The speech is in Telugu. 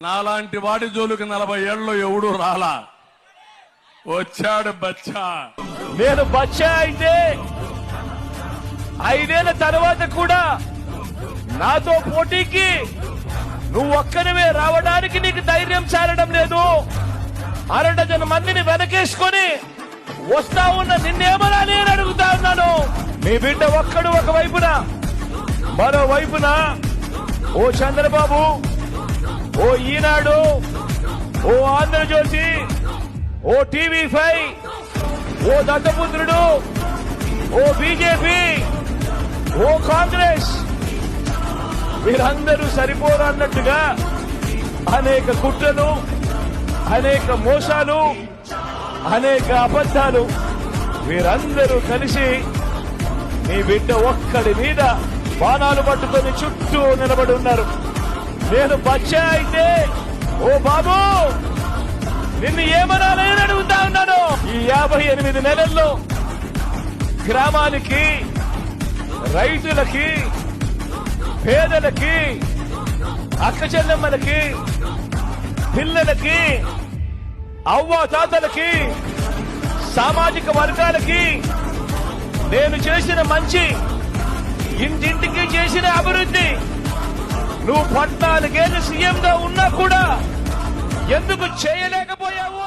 నాలాంటి వాడి జోలికి 40 ఏళ్ళు ఎవడు రాలా. వచ్చాడు బచ్చా. నేను బచ్చా అయితే 5 ఏళ్ల తర్వాత కూడా నాతో పోటీకి నువ్వు ఒక్కనివే రావడానికి నీకు ధైర్యం చాలడం లేదు. 1 డజన్ మందిని వెనకేసుకొని వస్తా ఉన్న నిన్నేమలా నేను అడుగుతా ఉన్నాను. నీ బిడ్డ ఒక్కడు ఒకవైపున, మరోవైపున ఓ చంద్రబాబు, ఓ ఈనాడు, ఓ ఆంధ్రజ్యోతి, ఓ టీవీ5, ఓ దత్తపుత్రుడు, ఓ బీజేపీ, ఓ కాంగ్రెస్, వీరందరూ సరిపోరు అన్నట్టుగా అనేక కుట్రలు, అనేక మోసాలు, అనేక అబద్ధాలు, వీరందరూ కలిసి నీ బిడ్డ ఒక్కడి మీద బాణాలు పట్టుకొని చుట్టూ నిలబడి ఉన్నారు. నేను బచ్చా అయితే ఓ బాబు నిన్ను ఏమనాలని అడుగుతా ఉన్నాను. ఈ 58 నెలల్లో గ్రామానికి, రైతులకి, పేదలకి, అక్క చెల్లెమ్మలకి, పిల్లలకి, అవ్వ తాతలకి, సామాజిక వర్గాలకి నేను చేసిన మంచి, ఇంటింటికి చేసిన అభివృద్ధి నువ్వు 14 ఏళ్ళు సీఎంగా ఉన్నా కూడా ఎందుకు చేయలేకపోయావు?